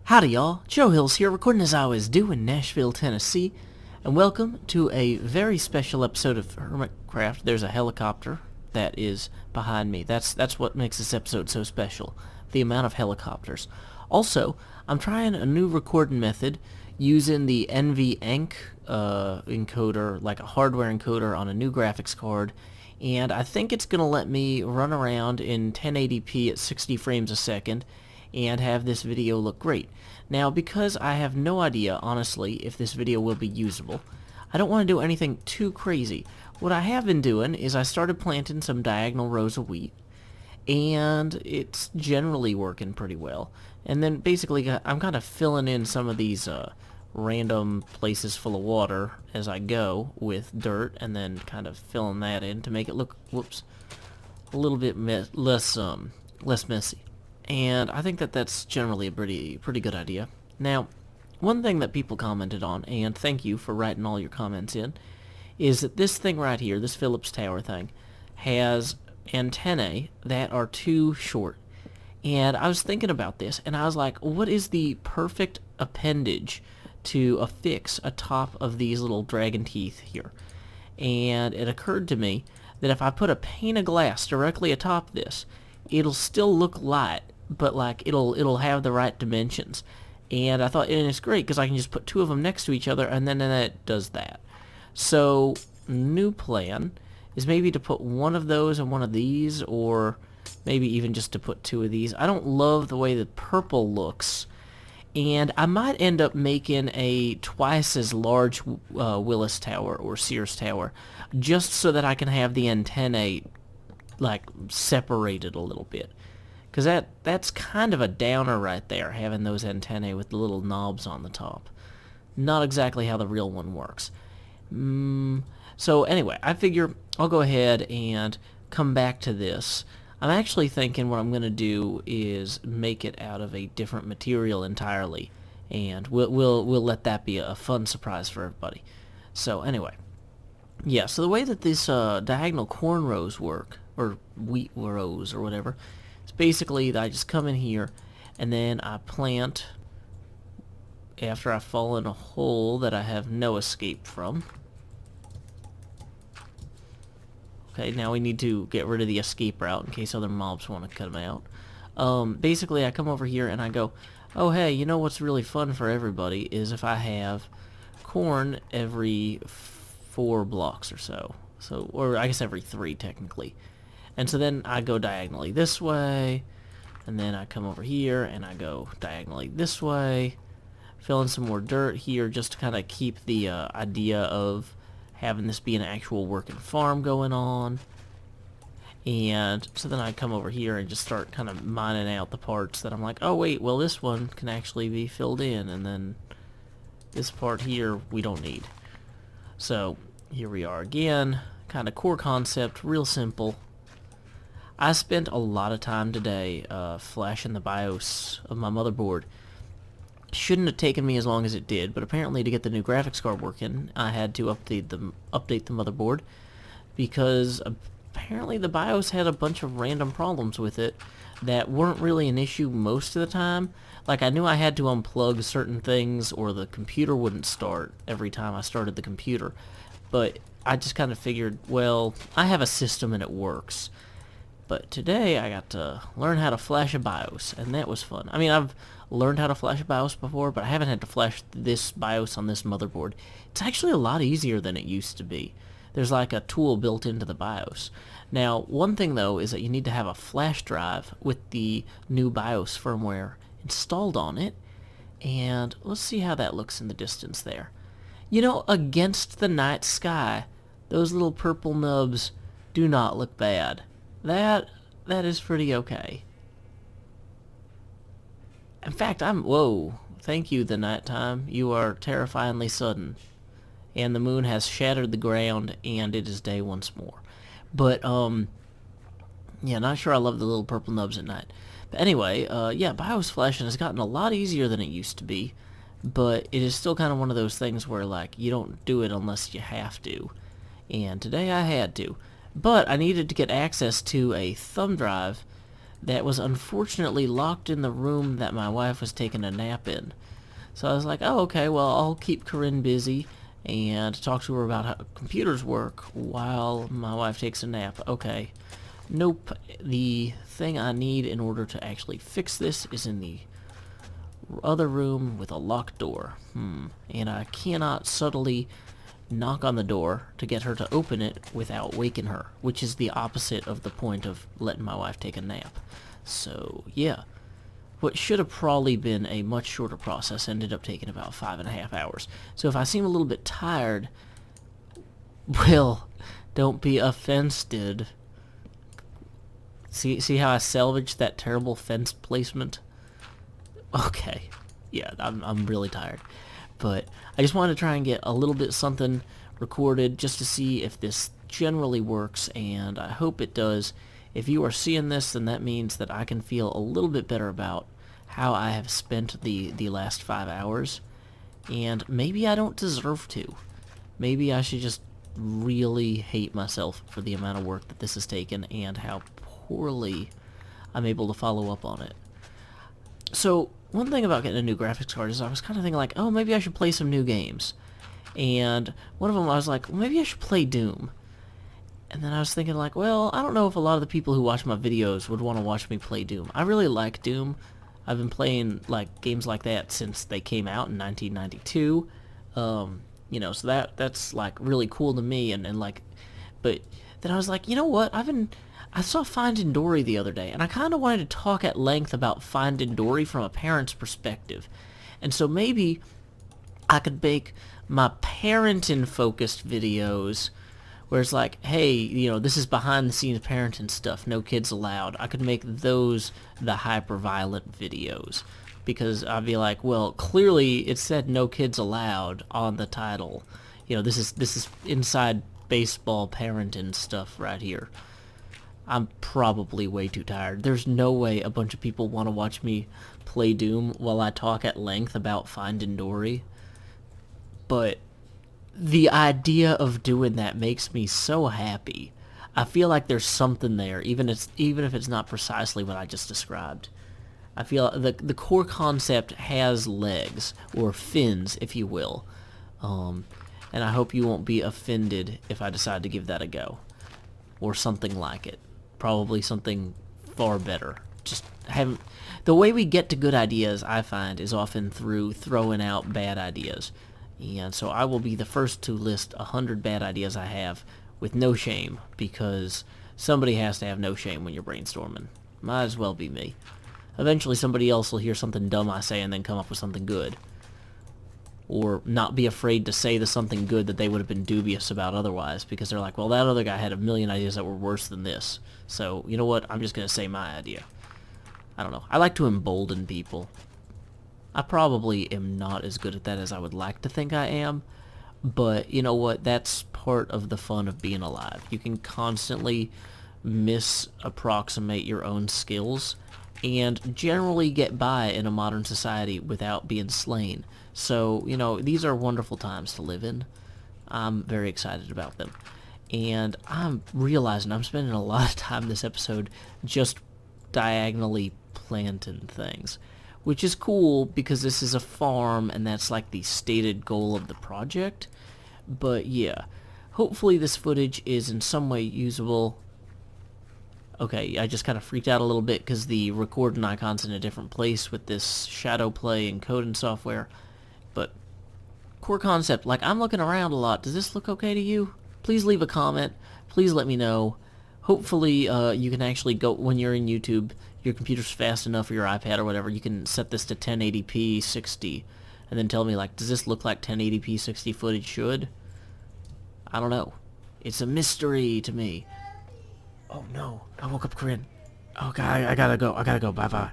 Howdy y'all, Joe Hills here, recording as I always do in Nashville, Tennessee, and welcome to a very special episode of Hermitcraft. There's a helicopter that is behind me. That's what makes this episode so special, the amount of helicopters. Also, I'm trying a new recording method using the NVENC encoder, like a hardware encoder on a new graphics card, and I think it's going to let me run around in 1080p at 60 frames a second and have this video look great. Now, because I have no idea, honestly, if this video will be usable, I don't want to do anything too crazy. What I have been doing is I started planting some diagonal rows of wheat, and it's generally working pretty well. And then basically I'm kind of filling in some of these random places full of water as I go with dirt, and then kind of filling that in to make it look, a little bit less messy. And I think that that's generally a pretty good idea. Now, one thing that people commented on, and thank you for writing all your comments in, is that this thing right here, this Phillips Tower thing, has antennae that are too short. And I was thinking about this, and I was like, what is the perfect appendage to affix atop of these little dragon teeth here? And it occurred to me that if I put a pane of glass directly atop this, it'll still look light, but like it'll have the right dimensions. And I thought, and it's great because I can just put two of them next to each other, and then it does that. So new plan is maybe to put one of those and one of these, or maybe even just to put two of these. I don't love the way the purple looks, and I might end up making a twice as large Willis Tower or Sears Tower, just so that I can have the antennae like separated a little bit, because that's kind of a downer right there, having those antennae with the little knobs on the top. Not exactly how the real one works. So anyway, I figure I'll go ahead and come back to this. I'm actually thinking what I'm going to do is make it out of a different material entirely, and we'll let that be a fun surprise for everybody. So anyway, yeah, so the way that these diagonal corn rows work, or wheat rows or whatever, it's basically that I just come in here and then I plant after I fall in a hole that I have no escape from. Okay, now we need to get rid of the escape route in case other mobs want to cut them out. Basically I come over here and I go, oh hey, you know what's really fun for everybody is if I have corn every 4 blocks or so. Or I guess every 3 technically. And so then I go diagonally this way, and then I come over here and I go diagonally this way, fill in some more dirt here just to kind of keep the idea of having this be an actual working farm going on. And so then I come over here and just start kind of mining out the parts that I'm like, oh wait, well this one can actually be filled in, and then this part here we don't need. So here we are again, kind of core concept, real simple. I spent a lot of time today flashing the BIOS of my motherboard. Shouldn't have taken me as long as it did, but apparently to get the new graphics card working, I had to update the motherboard, because apparently the BIOS had a bunch of random problems with it that weren't really an issue most of the time. Like, I knew I had to unplug certain things or the computer wouldn't start every time I started the computer, but I just kind of figured, well, I have a system and it works. But today I got to learn how to flash a BIOS, and that was fun. I mean, I've learned how to flash a BIOS before, but I haven't had to flash this BIOS on this motherboard. It's actually a lot easier than it used to be. There's like a tool built into the BIOS. Now, one thing though is that you need to have a flash drive with the new BIOS firmware installed on it, and let's see how that looks in the distance there. You know, against the night sky, those little purple nubs do not look bad. That is pretty okay. In fact, whoa, thank you, the nighttime. You are terrifyingly sudden. And the moon has shattered the ground, and it is day once more. But, yeah, not sure I love the little purple nubs at night. But anyway, yeah, BIOS flashing has gotten a lot easier than it used to be. But it is still kind of one of those things where, like, you don't do it unless you have to. And today I had to. But I needed to get access to a thumb drive that was unfortunately locked in the room that my wife was taking a nap in. So I was like, oh, okay, well, I'll keep Corinne busy and talk to her about how computers work while my wife takes a nap. Okay. Nope. The thing I need in order to actually fix this is in the other room with a locked door. And I cannot subtly knock on the door to get her to open it without waking her, which is the opposite of the point of letting my wife take a nap. So, yeah. What should have probably been a much shorter process ended up taking about 5.5 hours. So if I seem a little bit tired, well, don't be offended. See how I salvaged that terrible fence placement? Okay. Yeah, I'm really tired. But I just wanted to try and get a little bit something recorded just to see if this generally works, and I hope it does. If you are seeing this, then that means that I can feel a little bit better about how I have spent the last 5 hours. And maybe I don't deserve to. Maybe I should just really hate myself for the amount of work that this has taken and how poorly I'm able to follow up on it. So, one thing about getting a new graphics card is I was kind of thinking like, oh, maybe I should play some new games. And one of them I was like, well, maybe I should play Doom. And then I was thinking like, well, I don't know if a lot of the people who watch my videos would want to watch me play Doom. I really like Doom. I've been playing like games like that since they came out in 1992. You know, so that's like really cool to me, and like, but then I was like, you know what? I saw Finding Dory the other day, and I kind of wanted to talk at length about Finding Dory from a parent's perspective. And so maybe I could make my parenting-focused videos where it's like, hey, you know, this is behind-the-scenes parenting stuff, no kids allowed. I could make those the hyper-violent videos. Because I'd be like, well, clearly it said no kids allowed on the title. You know, this is inside baseball parenting stuff right here. I'm probably way too tired. There's no way a bunch of people want to watch me play Doom while I talk at length about Finding Dory. But the idea of doing that makes me so happy. I feel like there's something there, even if it's not precisely what I just described. I feel the core concept has legs, or fins, if you will. And I hope you won't be offended if I decide to give that a go. Or something like it. Probably something far better. Just haven't... The way we get to good ideas, I find, is often through throwing out bad ideas. And so I will be the first to list 100 bad ideas I have with no shame, because somebody has to have no shame when you're brainstorming. Might as well be me. Eventually somebody else will hear something dumb I say and then come up with something good. Or not be afraid to say the something good that they would have been dubious about otherwise, because they're like, well, that other guy had a million ideas that were worse than this. So, you know what? I'm just going to say my idea. I don't know. I like to embolden people. I probably am not as good at that as I would like to think I am, but you know what? That's part of the fun of being alive. You can constantly misapproximate your own skills and generally get by in a modern society without being slain. So, you know, these are wonderful times to live in. I'm very excited about them. And I'm realizing I'm spending a lot of time this episode just diagonally planting things. Which is cool because this is a farm and that's like the stated goal of the project. But yeah, hopefully this footage is in some way usable. Okay, I just kind of freaked out a little bit because the recording icon's in a different place with this shadow play encoding software. But core concept, like I'm looking around a lot. Does this look okay to you? Please leave a comment. Please let me know. Hopefully you can actually go, when you're in YouTube, your computer's fast enough or your iPad or whatever, you can set this to 1080p 60 and then tell me, like, does this look like 1080p 60 footage should? I don't know. It's a mystery to me. Oh no, I woke up Corinne. Oh god, I gotta go. Bye-bye.